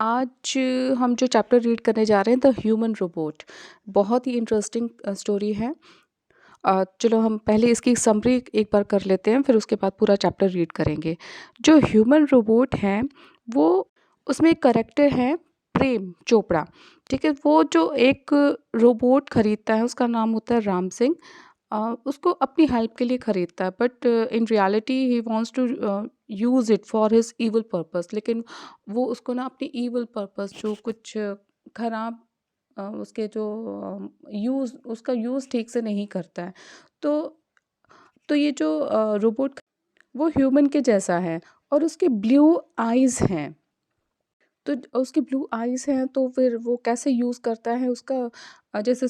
आज हम जो चैप्टर रीड करने जा रहे हैं द ह्यूमन रोबोट। बहुत ही इंटरेस्टिंग स्टोरी है। चलो हम पहले इसकी समरी एक बार कर लेते हैं, फिर उसके बाद पूरा चैप्टर रीड करेंगे। जो ह्यूमन रोबोट है वो, उसमें एक करेक्टर है प्रेम चोपड़ा। ठीक है, वो जो एक रोबोट खरीदता है उसका नाम होता है राम सिंह। उसको अपनी हेल्प के लिए खरीदता है, but in reality he wants to use it for his evil purpose. लेकिन वो उसको ना अपनी इविल पर्पस जो कुछ खराब उसके जो यूज़ उसका यूज़ ठीक से नहीं करता है। तो ये जो रोबोट वो ह्यूमन के जैसा है और उसके ब्लू आईज़ हैं। तो उसकी ब्लू आईज़ हैं तो फिर वो कैसे यूज़ करता है उसका, जैसे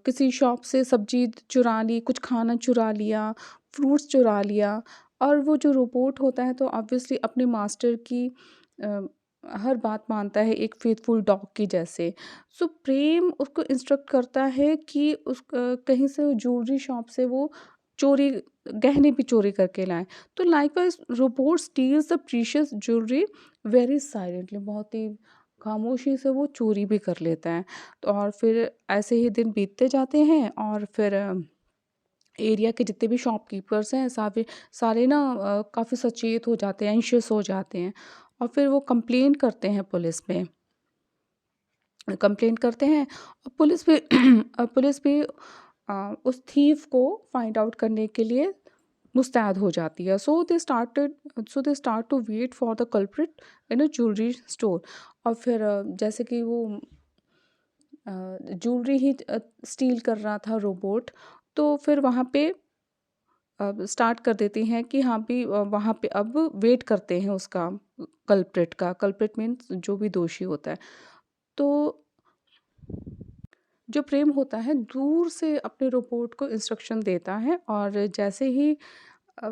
किसी शॉप से सब्ज़ी चुरा ली, कुछ खाना चुरा लिया, फ्रूट्स चुरा लिया। और वो जो रोबोट होता है तो ऑब्वियसली अपने मास्टर की अ, हर बात मानता है एक फ़ेथफुल डॉग की जैसे। सो प्रेम उसको इंस्ट्रक्ट करता है कि कहीं से ज्वेलरी शॉप से वो चोरी गहने भी चोरी करके लाएँ। तो likewise robot steels the precious jewellery very silently, बहुत ही खामोशी से वो चोरी भी कर लेता है। तो और फिर ऐसे ही दिन बीतते जाते हैं और फिर एरिया के जितने भी शॉपकीपर्स हैं सारे ना काफ़ी सचेत हो जाते हैं, एंशियस हो जाते हैं। और फिर वो कंप्लेन करते हैं पुलिस में। कंप्लेन करते हैं और पुलिस भी उस थीफ को फाइंड आउट करने के लिए मुस्तैद हो जाती है। So they start to wait for the culprit in a jewellery store. और फिर जैसे कि वो ज्वेलरी ही स्टील कर रहा था रोबोट, तो फिर वहाँ पे स्टार्ट कर देती हैं कि हाँ भी वहाँ पे अब वेट करते हैं उसका, कल्प्रिट मीन्स जो भी दोषी होता है। तो जो प्रेम होता है दूर से अपने रोबोट को इंस्ट्रक्शन देता है और जैसे ही अ,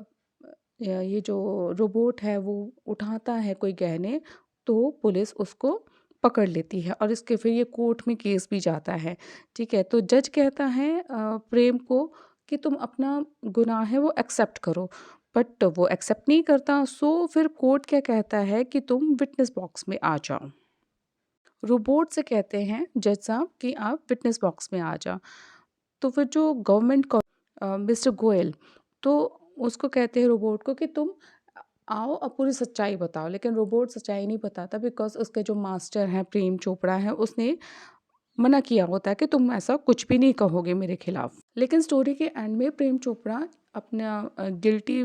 ये जो रोबोट है वो उठाता है कोई गहने, तो पुलिस उसको पकड़ लेती है और इसके फिर ये कोर्ट में केस भी जाता है। ठीक है, तो जज कहता है प्रेम को कि तुम अपना गुनाह है वो एक्सेप्ट करो, बट वो एक्सेप्ट नहीं करता। सो फिर कोर्ट क्या कहता है कि तुम विटनेस बॉक्स में आ जाओ। रोबोट से कहते हैं जज साहब कि आप विटनेस बॉक्स में आ जाओ। तो फिर जो गवर्नमेंट को मिस्टर गोयल, तो उसको कहते हैं रोबोट को कि तुम आओ और पूरी सच्चाई बताओ। लेकिन रोबोट सच्चाई नहीं बताता बिकॉज़ उसके जो मास्टर हैं प्रेम चोपड़ा है, उसने मना किया होता है कि तुम ऐसा कुछ भी नहीं कहोगे मेरे खिलाफ। लेकिन स्टोरी के एंड में प्रेम चोपड़ा अपना गिल्टी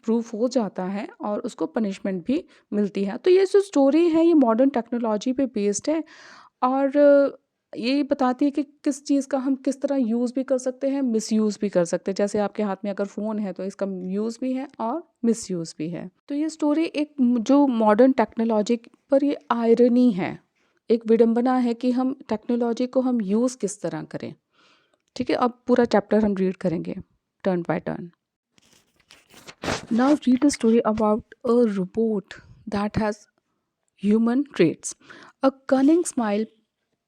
प्रूफ हो जाता है और उसको पनिशमेंट भी मिलती है। तो ये जो स्टोरी है ये मॉडर्न टेक्नोलॉजी पे बेस्ड है और ये बताती है कि किस चीज़ का हम किस तरह यूज़ भी कर सकते हैं, मिसयूज़ भी कर सकते हैं। जैसे आपके हाथ में अगर फ़ोन है तो इसका यूज़ भी है और मिसयूज़ भी है। तो ये स्टोरी एक जो मॉडर्न टेक्नोलॉजी पर ये आयरनी है, एक विडंबना है कि हम टेक्नोलॉजी को हम यूज़ किस तरह करें। ठीक है, अब पूरा चैप्टर हम रीड करेंगे turn by turn. Now read the story about a robot that has human traits. A cunning smile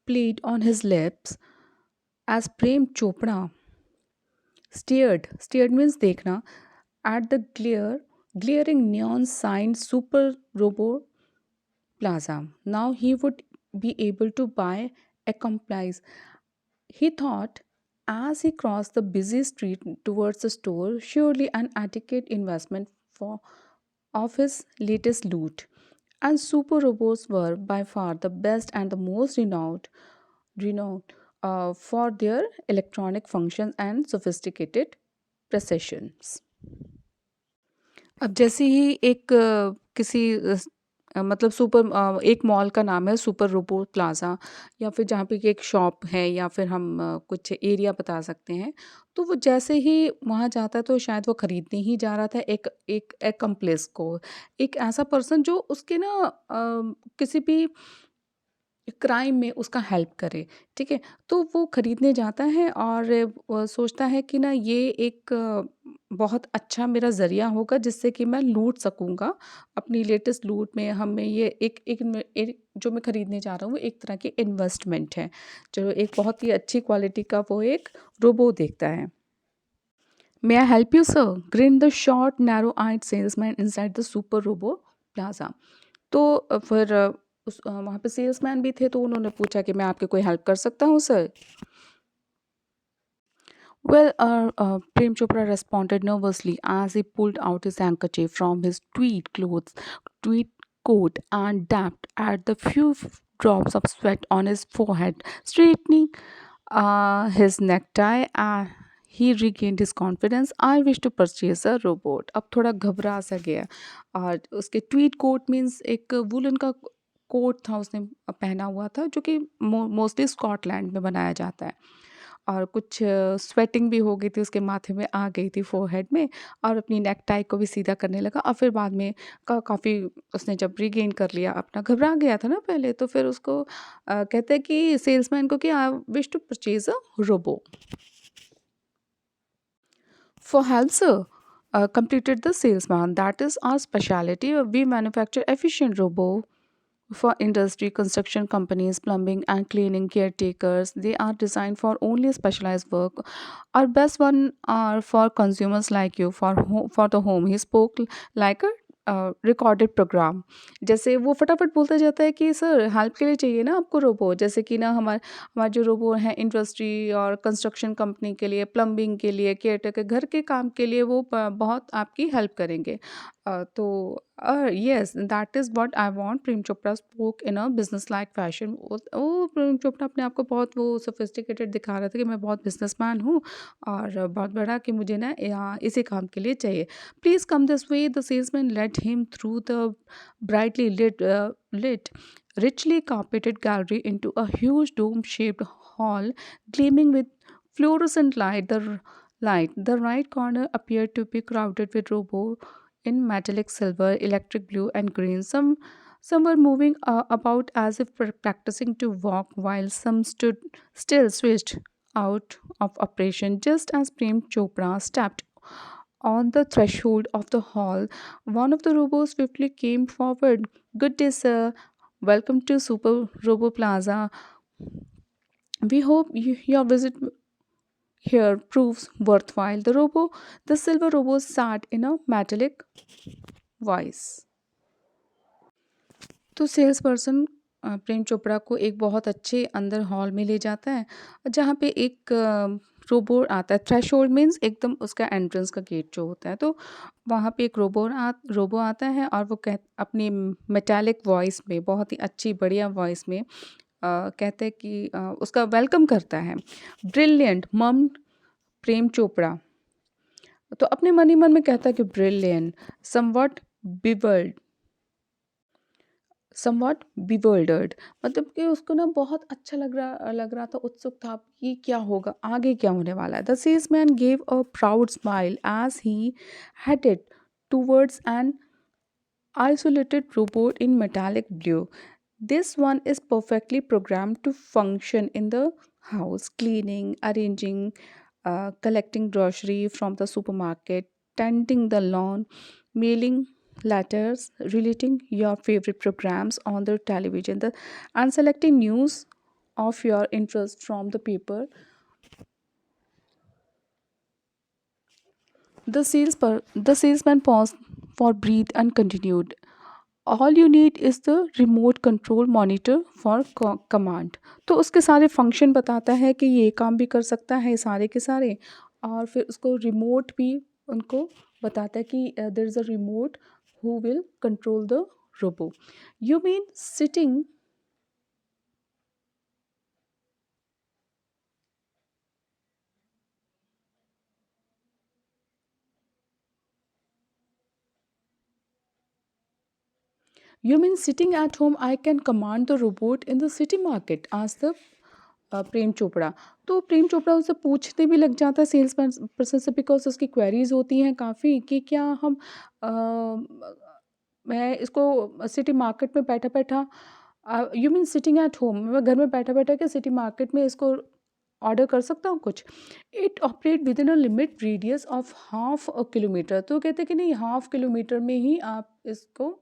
played on his lips as Prem Chopra stared means देखना, at the glaring neon sign Super Robo Plaza. Now he would be able to buy accomplice. He thought as he crossed the busy street towards the store, surely an adequate investment for of his latest loot. And super robots were by far the best and the most renowned for their electronic functions and sophisticated precisions. अब जैसे ही एक किसी मतलब एक mall का नाम है super robo plaza, या फिर जहाँ पे कि एक शॉप है या फिर हम कुछ एरिया बता सकते हैं। तो वो जैसे ही वहाँ जाता है तो शायद वो खरीदने ही जा रहा था एक एक एक्म्प्लिस को, एक ऐसा पर्सन जो उसके ना किसी भी क्राइम में उसका हेल्प करे। ठीक है? तो वो खरीदने जाता है और सोचता है कि ना ये एक बहुत अच्छा मेरा ज़रिया होगा जिससे कि मैं लूट सकूँगा। अपनी लेटेस्ट लूट में हमें ये एक जो मैं खरीदने जा रहा हूँ वो एक तरह की इन्वेस्टमेंट है। जो एक बहुत ही अच्छी क्वालिटी का वो एक रोबो देखता है। "May I help you, sir?" grinned the short, narrow-eyed salesman inside the Super Robo Plaza. तो फिर वहाँ पे सेल्समैन भी थे, तो उन्होंने पूछा कि मैं आपकी कोई हेल्प कर सकता हूँ sir? Well, Prem Chopra responded nervously as he pulled out his handkerchief from his tweed coat, and dabbed at the few drops of sweat on his forehead, straightening his necktie. He regained his confidence. I wish to purchase a robot. अब थोड़ा घबरा सा गया, और उसके Tweed coat means एक woollen का coat था उसने पहना हुआ था, जो कि मोस्टली स्कॉटलैंड में बनाया जाता है। और कुछ स्वेटिंग भी हो गई थी, उसके माथे में आ गई थी फोरहेड में, और अपनी नेक टाई को भी सीधा करने लगा। और फिर बाद में काफ़ी उसने जब रीगेन कर लिया अपना, घबरा गया था ना पहले, तो फिर उसको कहते हैं कि सेल्समैन को कि I wish to purchase a robo for help, sir. Completed the salesman. That is our specialty. We manufacture efficient robo for industry, construction companies, plumbing and cleaning caretakers. They are designed for only specialized work. Our best one are for consumers like you, for the home. He spoke like a recorded programme. जैसे वो फटाफट बोलता जाता है कि sir help के लिए चाहिए ना आपको रोबो, जैसे कि ना हमारे जो रोबो हैं इंडस्ट्री और कंस्ट्रक्शन कंपनी के लिए, प्लम्बिंग के लिए, केयरटेकर घर के काम के लिए, वो बहुत आपकी हेल्प करेंगे। तो yes, that is what I want. Prem Chopra spoke in a business like fashion. वो प्रेम चोपड़ा अपने आप को बहुत वो सोफिस्टिकेटेड दिखा रहा था कि मैं बहुत बिजनेसमैन हूँ, और बहुत बड़ा, कि मुझे ना यहाँ इसी काम के लिए चाहिए। Please come this way. The salesman led him through the brightly lit, richly carpeted gallery into a huge dome-shaped hall, gleaming with fluorescent light. The right corner appeared to be crowded with robots in metallic silver, electric blue, and green. Some were moving about as if practicing to walk, while some stood still, switched out of operation. Just as Prem Chopra stepped on the threshold of the hall, one of the robots swiftly came forward. Good day, sir. Welcome to Super Robo Plaza. We hope your visit here proves worthwhile. The silver robo sat in a metallic voice. तो sales person Prem Chopra को एक बहुत अच्छे अंदर hall में ले जाता है, जहाँ पे एक रोबोट आता है। थ्रेशोल्ड मीन्स एकदम उसका एंट्रेंस का गेट जो होता है, तो वहाँ पे एक रोबो आता है, और वो अपनी मेटालिक वॉइस में, बहुत ही अच्छी बढ़िया वॉइस में कहते हैं कि उसका वेलकम करता है। ब्रिलियंट मम प्रेम चोपड़ा। तो अपने मन ही मन में कहता है कि ब्रिलियंट, समवट बिवर्ल्ड समवॉट बिवर्ल्डर्ड, मतलब कि उसको ना बहुत अच्छा लग रहा था, उत्सुक था कि क्या होगा, आगे क्या होने वाला है। The salesman gave a proud smile as he headed towards an isolated robot in metallic blue. This one is perfectly programmed to function in the house, cleaning, arranging, collecting grocery from the supermarket, tending the lawn, mailing letters, relating your favorite programs on the television, and selecting news of your interest from the paper. The salesman paused for breath and continued. All you need is the remote control monitor for command. तो उसके सारे function बताता है कि ये काम भी कर सकता है सारे के सारे, और फिर उसको रिमोट भी उनको बताता है कि there is a remote who will control the robo. You mean sitting You mean sitting at home I can command the robot in the city market? Asked the Prem Chopra. तो प्रेम चोपड़ा उससे पूछने भी लग जाता है सेल्स पर्सन से, बिकॉज उसकी queries होती हैं काफ़ी कि क्या हम मैं इसको सिटी मार्केट में बैठा बैठा, you mean sitting at home, मैं घर में बैठा बैठा के सिटी मार्केट में इसको ऑर्डर कर सकता हूँ कुछ। It operate with in a limit radius of half a kilometre. तो कहते हैं कि नहीं, हाफ किलोमीटर में ही आप इसको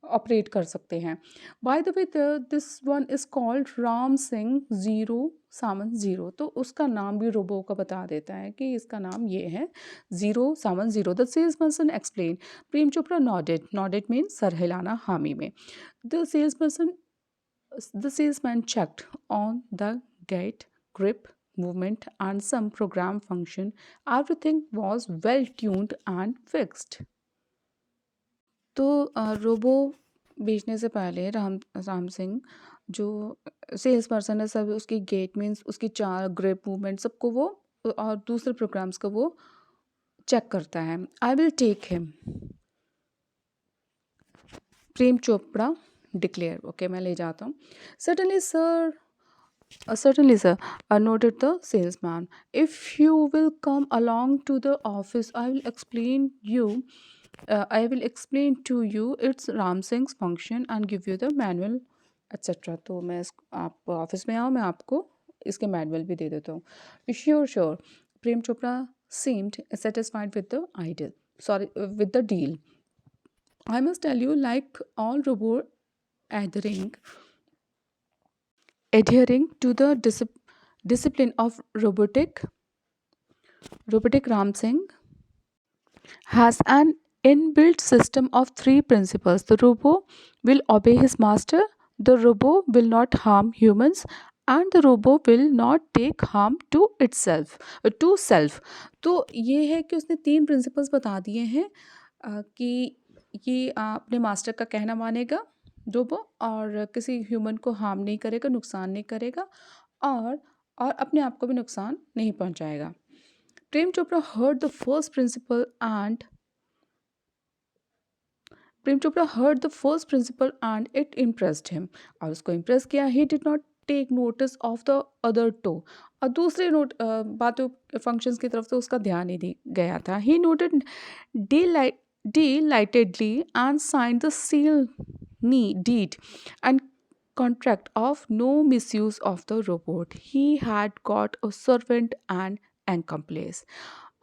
ऑपरेट कर सकते हैं। By the way this one is called Ram Singh zero seven zero. तो उसका नाम भी रोबो का बता देता है कि इसका नाम ये है, zero seven zero. The salesperson explain. Prem Chopra nodded means सर हिलाना हामी में। The salesperson The salesman checked on the gate, grip, movement, and some program function. Everything was well tuned and fixed. तो रोबो बेचने से पहले राम राम सिंह जो sales person है, सब उसकी गेट मीन्स उसकी चाल, ग्रिप, मूवमेंट सबको वो और दूसरे प्रोग्राम्स को वो चेक करता है। I will take him, Prem Chopra declare. Okay, मैं ले जाता हूँ। Certainly sir, certainly, sir, noted the salesman. If you will come along to the office, I will explain to you its Ram Singh's function and give you the manual, etc. तो आप office में आओ, मैं आपको इसके manual भी दे देता हूँ। Sure sure, Prem Chopra seemed satisfied with the ideal. Sorry, with the deal. I must tell you, like all robot adhering adhering to the discipline of robotic Ram Singh has an inbuilt system of three principles. The robot will obey his master, the robot will not harm humans, and the robot will not take harm to itself, to self. तो ये है कि उसने तीन principles बता दिए हैं कि ये अपने मास्टर का कहना मानेगा रोबो, और किसी ह्यूमन को हार्म नहीं करेगा, नुकसान नहीं करेगा, और अपने आप को भी नुकसान नहीं पहुंचाएगा। Prem Chopra heard the first principle and it impressed him, और उसको इम्प्रेस किया। He did not take notice of the other two, और दूसरे बातों फंक्शंस की तरफ तो उसका ध्यान ही नहीं गया था। He noted delightedly and signed the seal deed and contract of no misuse of the robot. He had got a servant and accomplice.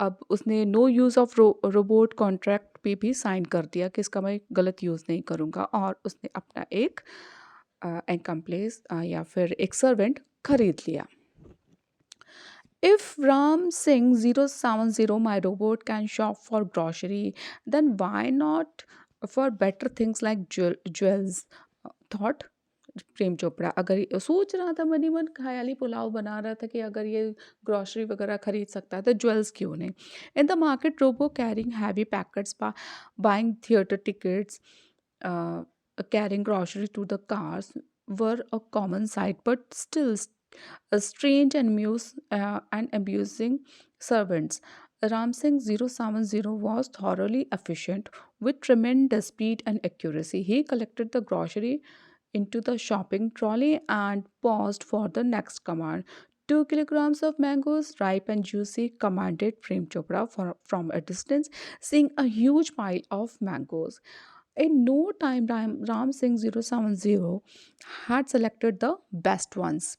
अब उसने no use of robot contract पे भी साइन कर दिया कि इसका मैं गलत यूज़ नहीं करूँगा, और उसने अपना एक accomplice या फिर एक सर्वेंट खरीद लिया। If Ram Singh 070, my robot, can shop for grocery, then why not for better things like jewels? Thought Prem Chopra. अगर सोच रहा था, मन ही मन ख्याली पुलाव बना रहा था कि अगर ये ग्रॉसरी वगैरह खरीद सकता है तो ज्वेल्स क्यों नहीं। In the market robo carrying heavy packets, buying theatre tickets, carrying groceries to the cars were a common sight, but still strange and abusing servants. Ram Singh 070 was thoroughly efficient with tremendous speed and accuracy. He collected the grocery into the shopping trolley and paused for the next command. 2 kilograms of mangoes, ripe and juicy, commanded Prem Chopra from a distance, seeing a huge pile of mangoes. In no time, Ram Singh 070 had selected the best ones.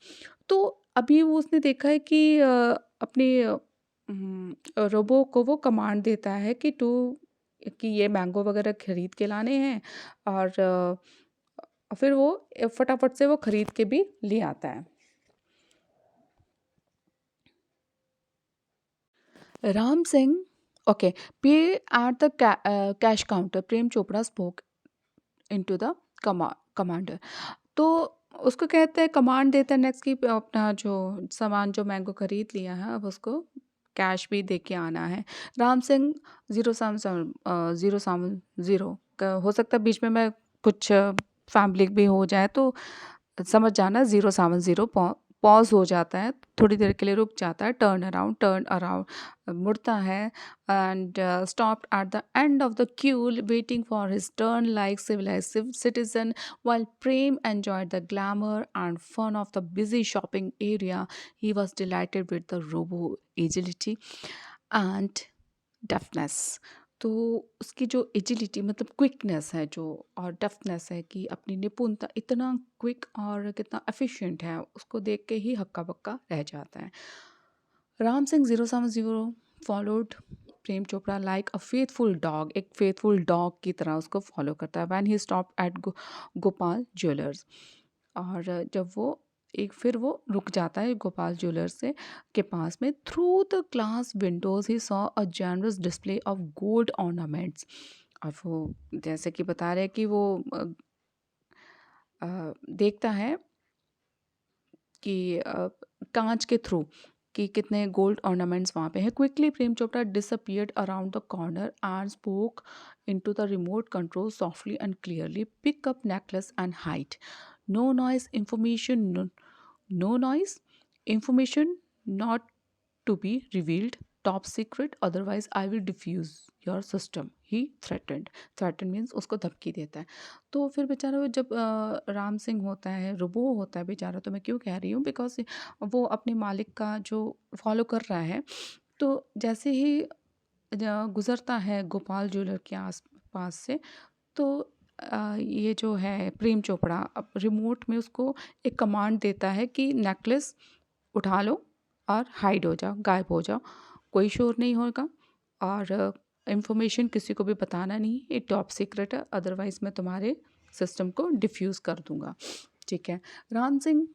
तो अभी वो उसने देखा है कि अपने robo को वो कमांड देता है कि कि ये मैंगो वगैरह खरीद के लाने हैं, और फिर वो फटाफट से वो खरीद के भी ले आता है। राम सिंह, ओके, पे at the cash counter, Prem Chopra spoke into the commander. तो उसको कहते हैं, कमांड देता है नेक्स्ट की अपना जो सामान जो मैंगो खरीद लिया है अब उसको कैश भी दे के आना है। राम सिंह 070 हो सकता है बीच में मैं कुछ फैमिली भी हो जाए तो समझ जाना। 070 पॉज हो जाता है, थोड़ी देर के लिए रुक जाता है, टर्न अराउंड मुड़ता है, and stopped at the end of the Q waiting for his turn like civilized citizen. While Prem enjoyed the glamour and fun of the busy shopping area, he was delighted with the robo agility and deftness. तो उसकी जो agility मतलब quickness है जो, और डफ्टनेस है कि अपनी निपुणता, इतना क्विक और कितना एफिशिएंट है, उसको देख के ही हक्का बक्का रह जाता है। राम सिंह 070 फॉलोड प्रेम चोपड़ा लाइक अ फेथफुल डॉग, एक फेथफुल डॉग की तरह उसको फॉलो करता है। When he stop at Gopal jewellers, और जब वो फिर वो रुक जाता है गोपाल ज्वेलर्स से के पास में। Through the glass Windows he saw a generous display of gold ornaments, और वो जैसे कि बता रहे हैं कि वो देखता है कि कांच के थ्रू कि कितने गोल्ड ऑर्नामेंट्स वहाँ पे हैं। Quickly Prem Chopra disappeared around the corner and spoke into the remote control softly and clearly, pick up necklace and hide. No noise information, no noise, information not to be revealed, top secret, otherwise I will diffuse your system, he threatened. Threaten means उसको धमकी देता है। तो फिर बेचारा वो जब राम सिंह होता है, रोबो होता है बेचारा, तो मैं क्यों कह रही हूँ, बिकॉज वो अपने मालिक का जो फॉलो कर रहा है, तो जैसे ही गुजरता है गोपाल ज्वेलर के आस पास से, तो ये जो है प्रेम चोपड़ा अब रिमोट में उसको एक कमांड देता है कि नेकलेस उठा लो और हाइड हो जाओ, गायब हो जाओ, कोई शोर नहीं होगा, और इंफॉर्मेशन किसी को भी बताना नहीं, ये टॉप सीक्रेट है, अदरवाइज मैं तुम्हारे सिस्टम को डिफ्यूज़ कर दूंगा। ठीक है। Ram Singh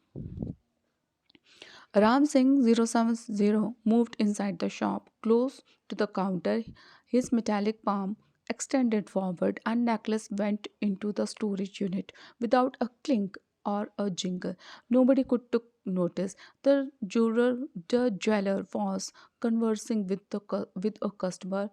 Ram Singh 070 moved inside the shop, close to the counter, his metallic palm extended forward, and necklace went into the storage unit without a clink or a jingle. Nobody could took notice. The jeweler was conversing with with a customer.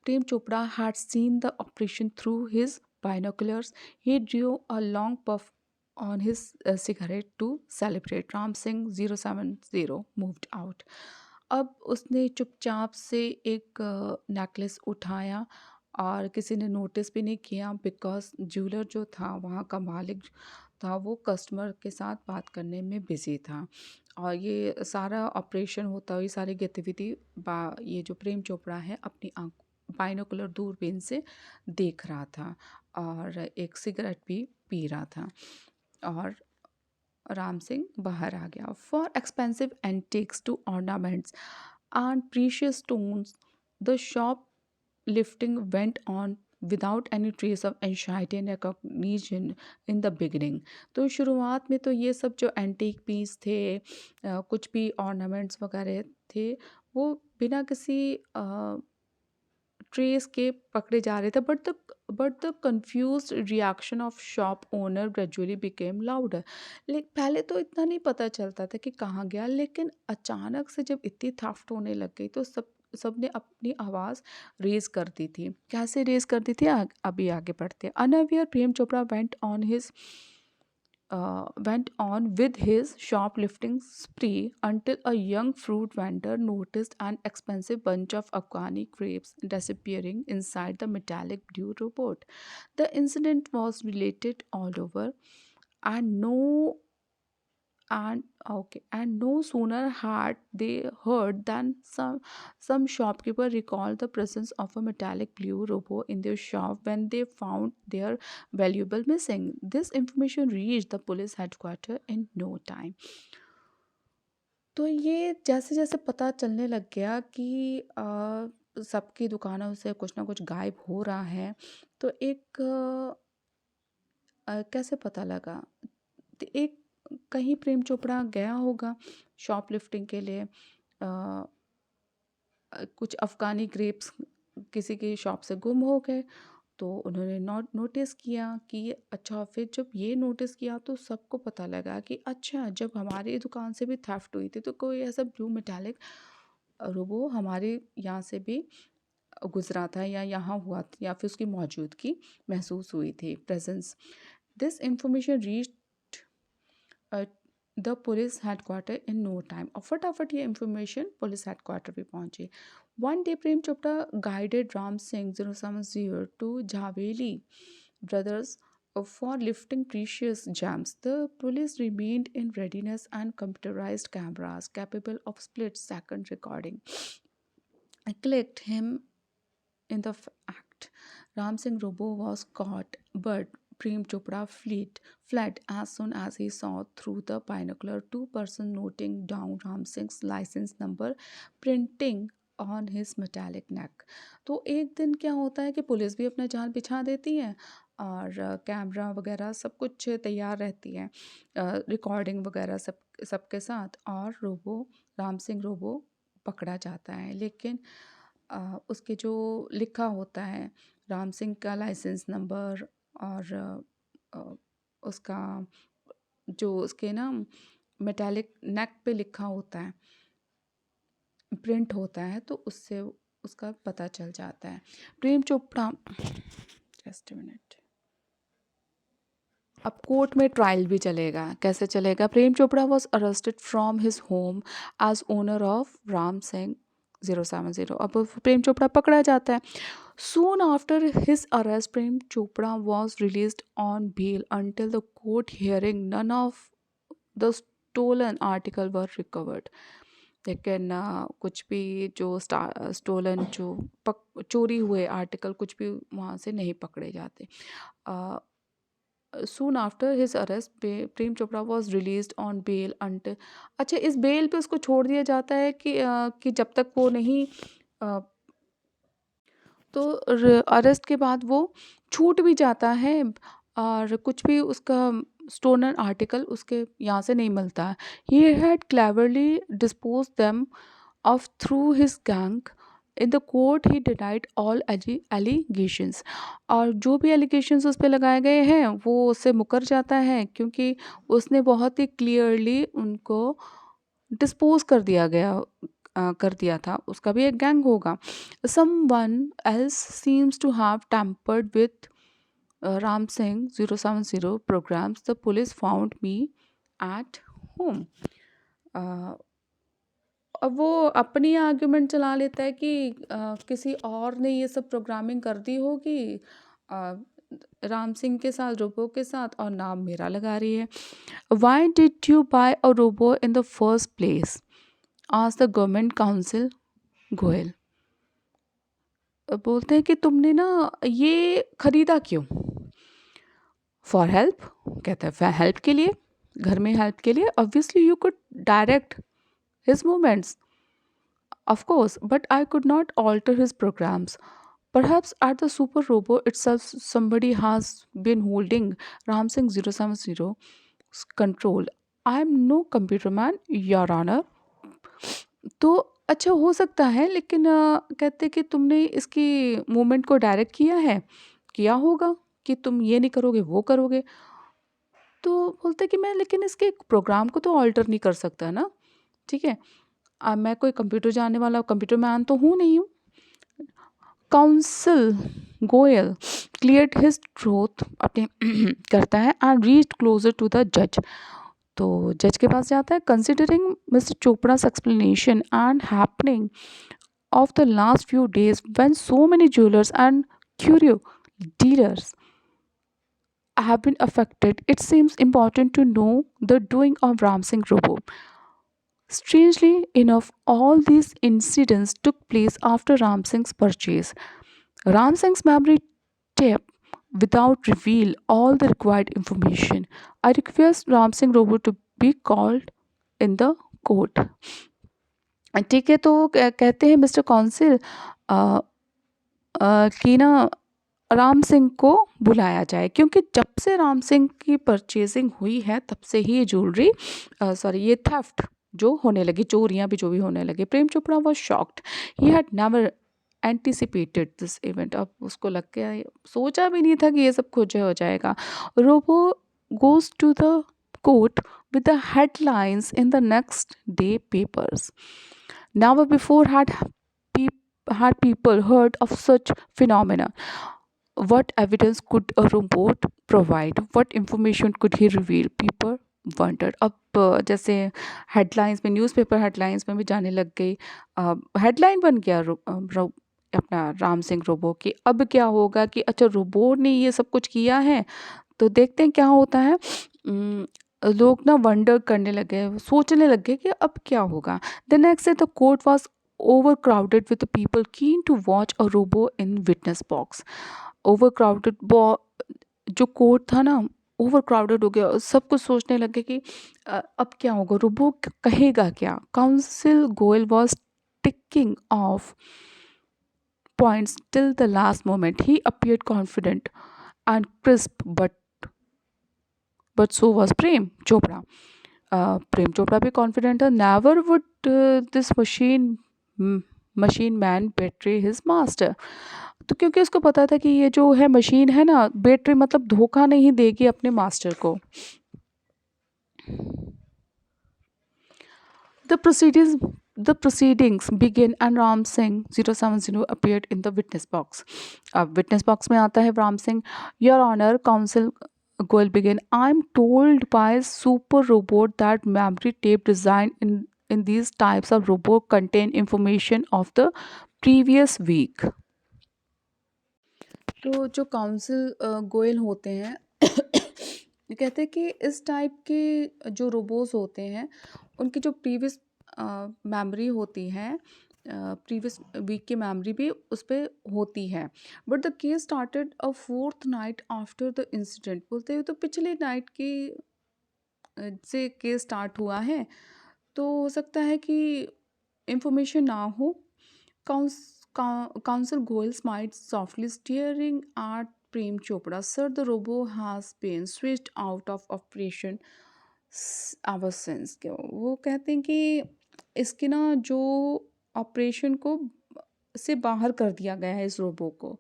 Prem Chopra had seen the operation through his binoculars. He drew a long puff on his cigarette to celebrate. Ram Singh 070 moved out. अब उसने चुपचाप से एक necklace उठाया और किसी ने notice भी नहीं किया, बिकॉज ज्वेलर जो था वहाँ का मालिक था वो कस्टमर के साथ बात करने में बिजी था, और ये सारा ऑपरेशन होता, ये सारी गतिविधि ये जो प्रेम चोपड़ा है अपनी आंख बाइनोकुलर दूरबीन से देख रहा था, और एक सिगरेट भी पी रहा था। और राम सिंह बाहर आ गया। For expensive antiques to ornaments and precious stones the shop lifting went on without any trace of anxiety and recognition in the beginning. तो शुरुआत में तो ये सब जो एंटीक पीस थे, कुछ भी ऑर्नामेंट्स वगैरह थे, वो बिना किसी ट्रेस के पकड़े जा रहे थे, but the confuse reaction of shop owner gradually became louder. लेकिन पहले तो इतना नहीं पता चलता था कि कहाँ गया, लेकिन अचानक से जब इतनी थफ्ट होने लग गई तो सबने अपनी आवाज़ रेज कर दी थी। कैसे रेज कर दी थी, अभी आगे बढ़ते हैं। Unaware Prem Chopra went on with his shoplifting spree until a young fruit vendor noticed an expensive bunch of Afghani grapes disappearing inside the metallic blue robot. The incident was related all over, and no sooner had they heard than some shopkeeper recalled the presence of a metallic blue robo in their shop when they found their valuable missing. This information reached the police headquarters in no time. तो ये जैसे जैसे पता चलने लग गया कि सबकी दुकानों से कुछ ना कुछ गायब हो रहा है, तो एक कैसे पता लगा, तो एक कहीं प्रेम चोपड़ा गया होगा शॉपलिफ्टिंग के लिए, कुछ अफ़गानी ग्रेप्स किसी की शॉप से गुम हो गए, तो उन्होंने नोटिस किया कि अच्छा, फिर जब ये नोटिस किया तो सबको पता लगा कि अच्छा, जब हमारी दुकान से भी थेफ्ट हुई थी तो कोई ऐसा ब्लू मेटालिक रोबो हमारे यहाँ से भी गुजरा था, या यहाँ हुआ था, या फिर उसकी मौजूदगी महसूस हुई थी, presence. This information reach the police headquarter in no time. और फटाफट ये इंफॉर्मेशन पुलिस हेडक्वार्टर पे पहुंची। One day Prem Chopra guided Ram Singh 070 to Jhaveri brothers for lifting precious gems. The police remained in readiness and computerized cameras capable of split-second recording clicked him in the act. Ram Singh Robo was caught, but Prem Chopra fled as soon as he saw through the binocular two person noting down Ram Singh's license number printing on his metallic neck. तो एक दिन क्या होता है कि police भी अपना जाल बिछा देती है, और कैमरा वगैरह सब कुछ तैयार रहती है, रिकॉर्डिंग वगैरह सबके साथ, और राम सिंह रोबो पकड़ा जाता है। लेकिन उसके जो लिखा होता है राम सिंह का लाइसेंस नंबर और उसका जो उसके ना मेटालिक नेक पे लिखा होता है, प्रिंट होता है, तो उससे उसका पता चल जाता है। प्रेम चोपड़ा, जस्ट मिनट, अब कोर्ट में ट्रायल भी चलेगा। कैसे चलेगा? Prem Chopra was arrested from his home as owner of Ram Singh 070। अब प्रेम चोपड़ा पकड़ा जाता है। Soon after his arrest Prem Chopra was released on bail until the court hearing none of the stolen article were recovered. लेकिन कुछ भी जो स्टोलन जो चोरी हुए आर्टिकल कुछ भी वहाँ से नहीं पकड़े जाते। Soon after his arrest Prem Chopra was released on bail until, अच्छा इस बेल पे उसको छोड़ दिया जाता है कि जब तक वो नहीं अ, तो अरेस्ट के बाद वो छूट भी जाता है और कुछ भी उसका स्टोनन आर्टिकल उसके यहाँ से नहीं मिलता है। He had cleverly dispose them of through his gang in the court he denied all allegations. और जो भी एलिगेशंस उस पर लगाए गए हैं वो उससे मुकर जाता है, क्योंकि उसने बहुत ही क्लियरली उनको डिस्पोज कर दिया था। उसका भी एक गैंग होगा। Someone else seems to have tampered with Ram Singh 070 programs. The police found me at home. Uh, अब वो अपनी आर्ग्यूमेंट चला लेता है कि किसी और ने ये सब प्रोग्रामिंग कर दी होगी राम सिंह के साथ, रोबो के साथ, और नाम मेरा लगा रही है। Why did you buy a robo in the first place? आज द गवर्नमेंट काउंसिल गोयल बोलते हैं कि तुमने ना ये खरीदा क्यों? फॉर हेल्प, कहता है हेल्प के लिए, घर में हेल्प के लिए। Obviously you could direct his movements, of course, but I could not alter his programs. Perhaps at the Super Robo itself, somebody has been holding Ram Singh 070's control. I am no computer man, Your Honor. तो अच्छा हो सकता है, लेकिन कहते कि तुमने इसकी मूवमेंट को डायरेक्ट किया होगा कि तुम ये नहीं करोगे वो करोगे। तो बोलते कि मैं लेकिन इसके प्रोग्राम को तो ऑल्टर नहीं कर सकता ना, ठीक है। मैं कोई कंप्यूटर जानने वाला कंप्यूटर मैन तो हूँ नहीं हूँ। Counsel Goyal cleared his truth अपने करता है and reached closer to the जज। तो जज के पास जाता है। Considering mister Chopra's explanation and happening of the last few days when so many jewelers and curio dealers have been affected, it seems important to know the doing of Ram Singh Robo. Strangely enough, all these incidents took place after Ram Singh's purchase. Ram Singh's memory tape without reveal all the required information. I request Ram Singh Robo to be called in the court. ठीक है, तो कहते हैं mister council कि ना राम सिंह को बुलाया जाए, क्योंकि जब से राम सिंह की परचेजिंग हुई है तब से ही ये ज्वेलरी ये थेफ्ट जो होने लगी, चोरियां भी जो भी होने लगी। Prem Chopra was shocked, he had never anticipated this event. अब उसको लग गया, सोचा भी नहीं था कि ये सब कुछ हो जाएगा। Robo goes to the court with the headlines in the next day papers. Never before had people heard of such phenomena. What evidence could a robot provide? What information could he reveal? People wondered. अब जैसे headlines में, newspaper headlines में भी जाने लग गई। Headline बन गया अपना राम सिंह रोबो की। अब क्या होगा कि अच्छा रोबोट ने ये सब कुछ किया है, तो देखते हैं क्या होता है। लोग ना वंडर करने लगे, सोचने लगे कि अब क्या होगा। The next day the court was over crowded with people keen to watch a robo in witness box. Over crowded जो कोर्ट था ना, ओवर क्राउडेड हो गया। सब कुछ सोचने लगे कि अब क्या होगा, रोबो कहेगा क्या। Counsel Goyal was ticking off points till the last moment. He appeared confident and crisp, but so was Prem Chopra. Prem Chopra भी कॉन्फिडेंट है। Never would this machine man betray his master. तो क्योंकि उसको पता था कि ये जो है मशीन है ना, बैटरी मतलब धोखा नहीं देगी अपने मास्टर को। The proceedings the proceedings begin and Ram Singh 070 appeared in the witness box. अब witness box में आता है Ram Singh, Your Honor, counsel Goel begin. I'm told by super robot that memory tape designed in these types of robot contain information of the previous week. तो जो council Goyal होते हैं ये कहते हैं कि इस टाइप के जो रोबोट्स होते हैं उनकी जो प्रीवियस मेमोरी होती है, प्रीवियस वीक की मेमोरी भी उस पर होती है। But the case started a fourth night after the incident, बोलते हैं तो पिछले नाइट की से केस स्टार्ट हुआ है, तो हो सकता है कि इंफॉर्मेशन ना हो। Counsel Goel smiled softly, staring at Prem Chopra. Sir, the robo has been switched out of operation ever since. वो कहते हैं कि इसके ना जो ऑपरेशन को से बाहर कर दिया गया है इस रोबो को।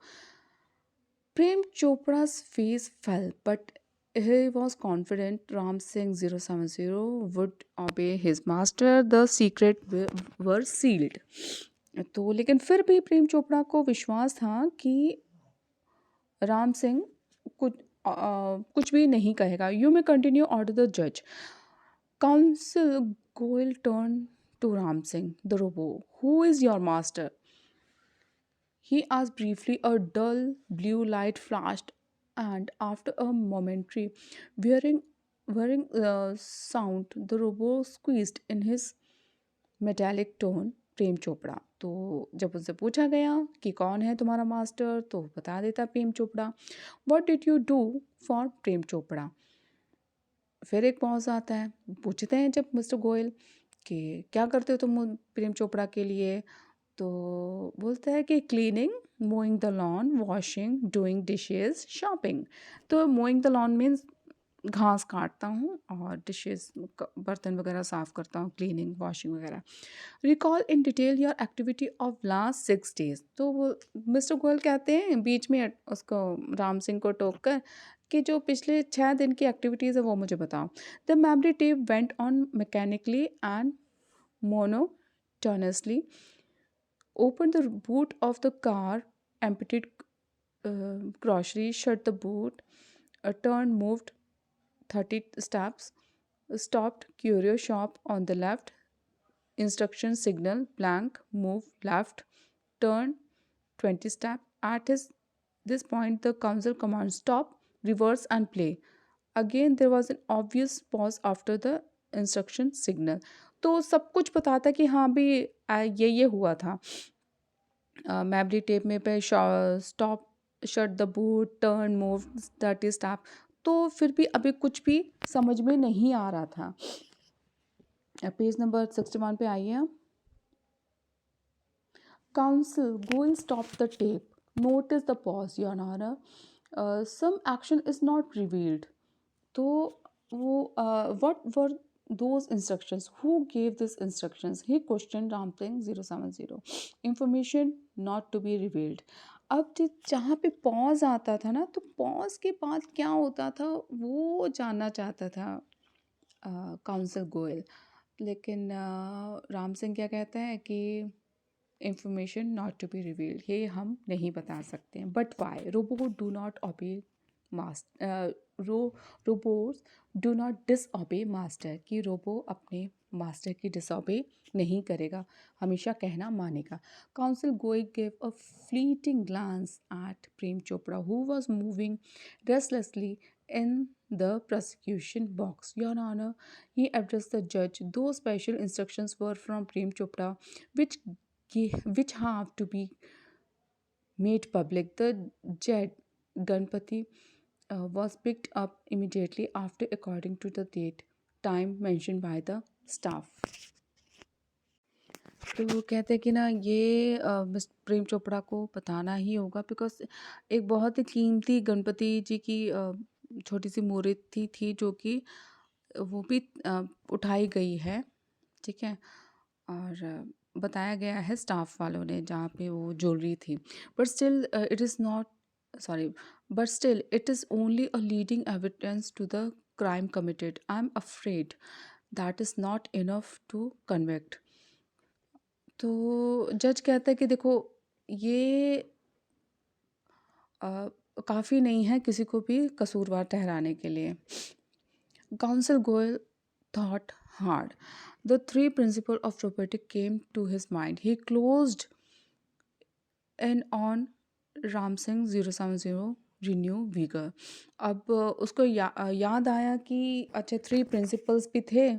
Prem Chopra's face fell, but he was confident Ram Singh 070 would obey his master. The secret were sealed. तो लेकिन फिर भी प्रेम चोपड़ा को विश्वास था कि राम सिंह कुछ कुछ भी नहीं कहेगा। You may continue order the जज। Counsel Goyal turn to Ram Singh the robo, who is your master? He asked briefly. A dull blue light flashed, and after a momentary whirring sound, the robot squeezed in his metallic tone, Prem Chopra. तो जब उनसे पूछा गया कि कौन है तुम्हारा मास्टर, तो बता देता Prem Chopra. What did you do for Prem Chopra? फिर एक पॉज आता है, पूछते हैं जब मिस्टर गोयल कि क्या करते हो तुम प्रेम चोपड़ा के लिए, तो बोलता है कि cleaning, moving the lawn, washing, doing dishes, shopping. तो मोइंग द लॉन मीन्स घास काटता हूँ और डिशेस बर्तन वगैरह साफ़ करता हूँ, क्लीनिंग, वॉशिंग वगैरह। Recall in detail your activity of last 6 days. तो वो मिस्टर गोयल कहते हैं बीच में उसको राम सिंह को टोक कर कि जो पिछले 6 दिन की एक्टिविटीज़ है वो मुझे बताओ। The memory tape went on mechanically and monotonously. Opened the boot of the car, emptied groceries, shut the boot, turned, moved 30 steps, stopped, curio shop on the left, instruction signal, blank, move left, turn 20 steps. At this point, the council command stop, reverse and play. Again, there was an obvious pause after the instruction signal. तो सब कुछ बताता कि हाँ भी ये हुआ था। मेमोरी टेप में पे stop, shut the boot, turn, move, that is stop. तो फिर भी अभी कुछ भी समझ में नहीं आ रहा था। पेज नंबर 61 पे आइए आप। Counsel going stop the tape, notice the pause your honour, some action is not revealed. तो वो what were those instructions, who gave these instructions, he questioned Ram Singh 070. Information not to be revealed. अब जहाँ पे pause आता था ना, तो pause के बाद क्या होता था वो जानना चाहता था काउंसिल गोयल। लेकिन राम सिंह क्या कहते हैं कि information not to be revealed, ये हम नहीं बता सकते हैं। But why? Robot do not obey master, robots do not disobey master, कि रोबो अपने मास्टर की डिसओबे नहीं करेगा, हमेशा कहना मानेगा। Counsel Goyal gave a fleeting glance at Prem Chopra, who was moving restlessly in the prosecution box. Your Honor, he addressed the judge. Those special instructions were from Prem Chopra, which have to be made public. The jet Ganpati was picked up immediately after, according to the date time mentioned by the staff. तो वो कहते हैं कि ना ये miss Prem Chopra को बताना ही होगा, बिकॉज एक बहुत ही कीमती गणपति जी की छोटी सी मूर्ति थी जो कि वो भी उठाई गई है, ठीक है। और बताया गया है स्टाफ वालों ने जहाँ पे वो ज्वेलरी थी। But still it is not sorry but still it is only a leading evidence to the crime committed. I am afraid that is not enough to convict. तो जज कहता है कि देखो ये काफ़ी नहीं है किसी को भी कसूरवार ठहराने के लिए। Counsel Goel thought hard. The three principles of robotic came to his mind. He closed in on Ram Singh 070 renew vigour. अब उसको याद आया कि अच्छा 3 प्रिंसिपल्स भी थे,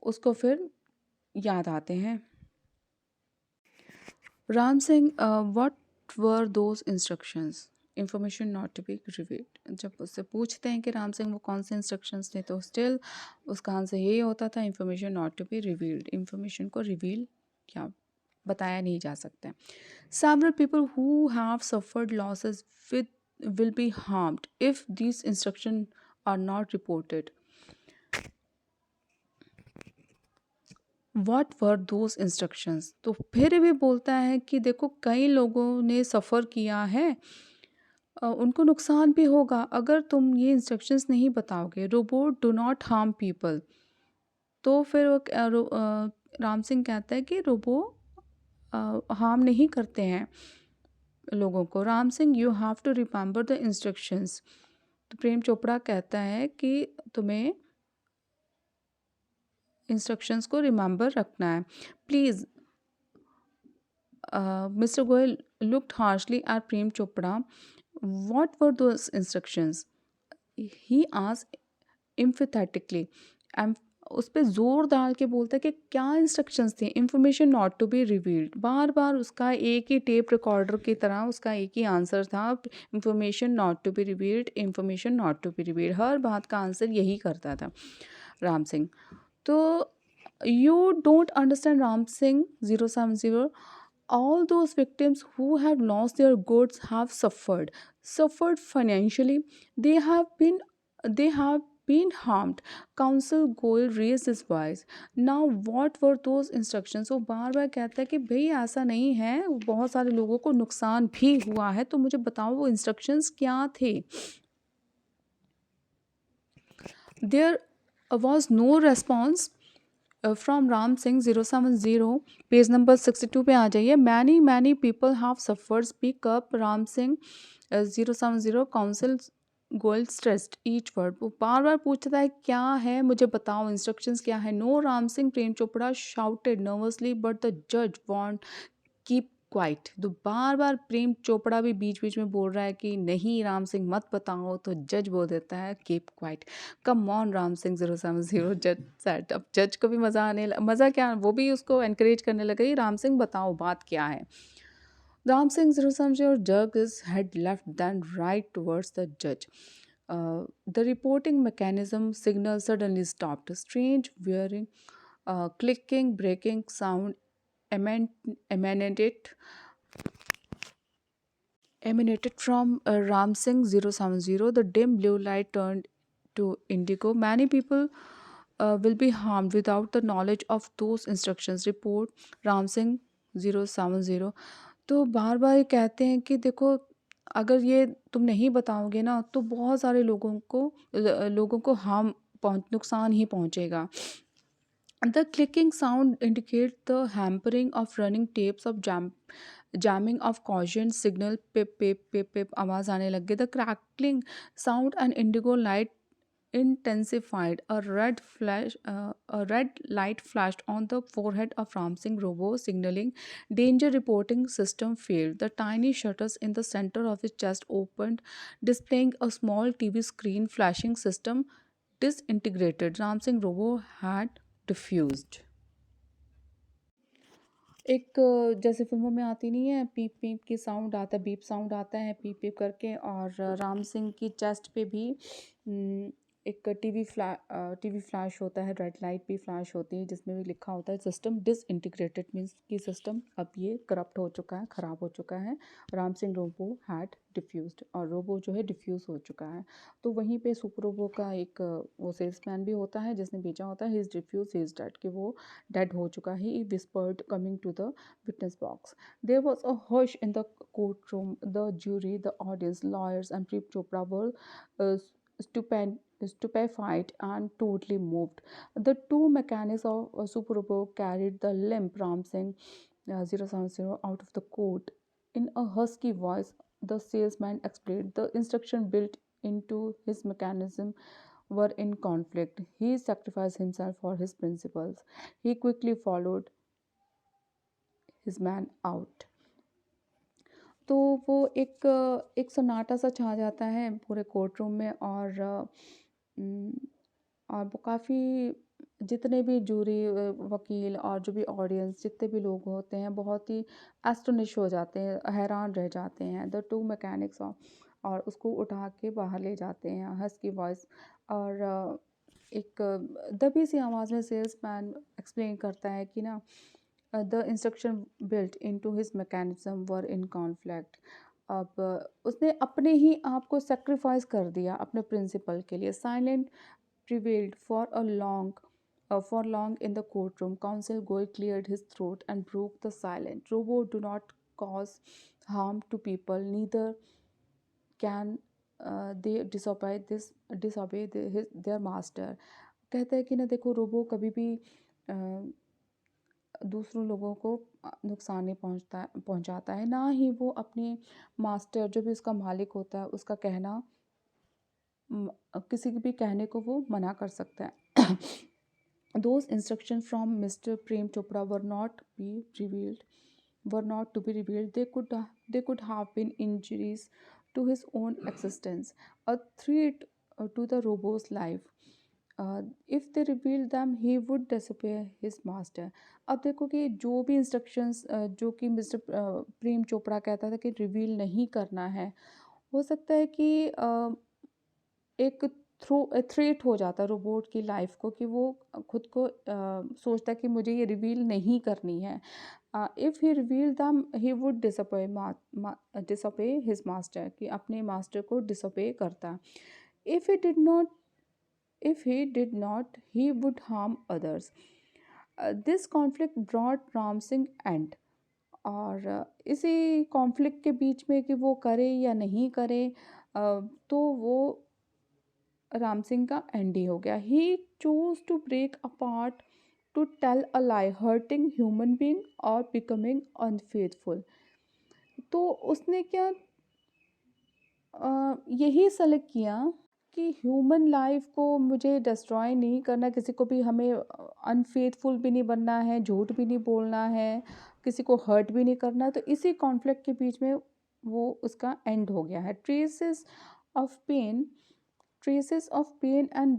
उसको फिर याद आते हैं। Ram Singh what were those instructions? Information not to be revealed. जब उससे पूछते हैं कि राम सिंह वो कौन से इंस्ट्रक्शंस थे, तो स्टिल उसका आंसर यही होता था information not to be revealed. Information को रिवील क्या बताया नहीं जा सकता। Several people who have suffered losses will be harmed if these instructions are not reported. What were those instructions? तो फिर भी बोलता है कि देखो कई लोगों ने सफ़र किया है, उनको नुकसान भी होगा अगर तुम ये इंस्ट्रक्शंस नहीं बताओगे। Robot do not harm people. तो फिर वो राम सिंह कहता है कि रोबो हार्म नहीं करते हैं लोगों को। Ram Singh you have to remember the instructions. तो प्रेम चोपड़ा कहता है कि तुम्हें इंस्ट्रक्शंस को रिमेंबर रखना है। Please mister Goyal looked harshly at Prem Chopra. What were those instructions? He asked emphatically. उस पे ज़ोर डाल के बोलता है कि क्या इंस्ट्रक्शंस थी? Information not to be revealed. बार बार उसका एक ही टेप रिकॉर्डर की तरह उसका एक ही आंसर था, information not to be revealed, information not to be revealed. हर बात का आंसर यही करता था राम सिंह। तो you don't understand Ram Singh 070। All those victims who have lost their goods have suffered financially. They have been harmed. Counsel Goel raised his voice. Now what were those instructions? वो बार बार कहता है कि भाई ऐसा नहीं है, बहुत सारे लोगों को नुकसान भी हुआ है, तो मुझे बताओ वो इंस्ट्रक्शंस क्या थे। There was no response from Ram Singh 070। Page number 62 पे आ जाइए। Many people have suffered, speak up Ram Singh 070। Counsel Goel stressed each word। वो बार बार पूछता है क्या है मुझे बताओ, इंस्ट्रक्शंस क्या है। No Ram Singh, Prem Chopra shouted nervously, but the judge warned keep quiet. तो बार बार प्रेम चोपड़ा भी बीच बीच में बोल रहा है कि नहीं राम सिंह मत बताओ, तो जज बोल देता है keep quiet. Come on Ram Singh 070, जज सेड। अब जज को भी मज़ा क्या, वो भी उसको एनकरेज करने लगे, राम सिंह बताओ बात क्या है। Ram Singh 070 jerked his head left then right towards the judge. The reporting mechanism signal suddenly stopped. Strange whirring, clicking, breaking sound eman- emanated emanated from Ram Singh 070. The dim blue light turned to indigo. Many people will be harmed without the knowledge of those instructions. Report Ram Singh 070। तो बार बार ये कहते हैं कि देखो अगर ये तुम नहीं बताओगे ना तो बहुत सारे लोगों को नुकसान ही पहुंचेगा। The clicking sound indicates the hampering of running tapes of jamming of caution signal pip pip pip pip आवाज आने लग गई। The crackling sound and indigo light intensified. A red light flashed on the forehead of Ram Singh Robo, signaling danger. Reporting system failed. The tiny shutters in the center of his chest opened, displaying a small TV screen. Flashing system disintegrated. Ram Singh Robo had diffused। एक जैसे फिल्मों में आती नहीं है, पीप पीप की sound आता है, बीप साउंड आता है पीप पीप करके, और राम सिंह की चेस्ट पे भी एक टीवी फ्लैश होता है, रेड लाइट भी फ्लैश होती है, जिसमें भी लिखा होता है सिस्टम डिसइंटीग्रेटेड, मीन्स कि सिस्टम अब ये करप्ट हो चुका है, ख़राब हो चुका है। राम सिंह रोबो हैड डिफ्यूज़ड, और रोबो जो है डिफ्यूज़ हो चुका है। तो वहीं पे सुपर रोबो का एक वो सेल्समैन भी होता है जिसने बेचा होता है, he is diffuse, he is dead, कि वो डेड हो चुका है। He whispered coming to the witness box. There was a hush in the court room, the jury, the audience, lawyers, and Preet Chopra were uh, stupend, stupefied and totally moved. The two mechanics of Super Robo carried the limp Ram Singh 070 out of the court. In a husky voice, the salesman explained the instruction built into his mechanism were in conflict. He sacrificed himself for his principles. He quickly followed his man out. तो वो एक सन्नाटा सा छा जाता है पूरे court room में, उम, और वो काफ़ी, जितने भी जूरी, वकील और जो भी ऑडियंस, जितने भी लोग होते हैं, बहुत ही एस्टोनिश हो जाते हैं, हैरान रह जाते हैं। द टू मैकेनिक्स और उसको उठा के बाहर ले जाते हैं हस्की वॉइस, और एक दबी सी आवाज़ में सेल्समैन एक्सप्लेन करता है कि ना, the instruction built into his mechanism were in conflict. अब उसने अपने ही आप को सेक्रीफाइस कर दिया अपने प्रिंसिपल के लिए। Silent prevailed for long in the courtroom. Counsel Goy cleared his throat and broke the silence. Robo do not cause harm to people. Neither can they disobey their master. कहते हैं कि ना, देखो, रोबो कभी भी दूसरों लोगों को नुकसान नहीं पहुंचाता है, ना ही वो अपने मास्टर, जो भी उसका मालिक होता है, उसका कहना, किसी भी कहने को वो मना कर सकता है। Those instructions from Mr. Prem Chopra were not to be revealed. They could have been injuries to his own existence, a threat to the robo's life. If they revealed them, he would disobey his master. अब देखो कि जो भी instructions जो कि mister Prem Chopra कहता था कि रिवील नहीं करना है, हो सकता है कि एक थ्रेट हो जाता है रोबोट की लाइफ को, कि वो खुद को सोचता है कि मुझे ये रिवील नहीं करनी है। If he reveal them, he would disobey his master, कि अपने मास्टर को डिसोबे करता। If he did not he would harm others. This conflict brought Ram Singh and. और इसी कॉन्फ्लिक्ट के बीच में कि वो करे या नहीं करे, तो वो राम सिंह का एंड ही हो गया। He choose to break apart to tell a lie, hurting human being और बिकमिंग अनफेथफुल। तो उसने क्या यही सेलेक्ट किया कि ह्यूमन लाइफ को मुझे डिस्ट्रॉय नहीं करना, किसी को भी हमें अनफेथफुल भी नहीं बनना है, झूठ भी नहीं बोलना है, किसी को हर्ट भी नहीं करना। तो इसी कॉन्फ्लिक्ट के बीच में वो उसका एंड हो गया है। Of pain Traces of pain and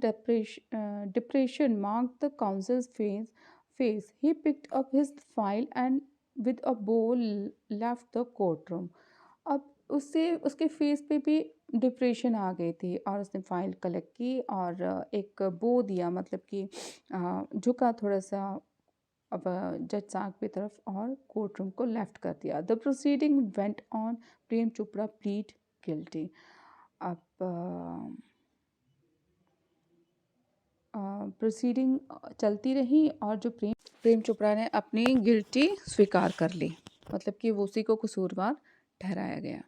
depression marked the counsel's face. He picked up his file and with a bow left the courtroom. अब उसके फेस पे भी डिप्रेशन आ गई थी, और उसने फाइल कलेक्ट की और एक बो दिया, मतलब कि झुका थोड़ा सा अब जज साहब की तरफ, और कोर्ट रूम को लेफ्ट कर दिया। The proceeding went on. Prem Chopra plead guilty. अब प्रोसीडिंग चलती रही, और जो प्रेम चोपड़ा ने अपनी गिल्टी स्वीकार कर ली, मतलब कि वो उसी को कसूरवार ठहराया गया।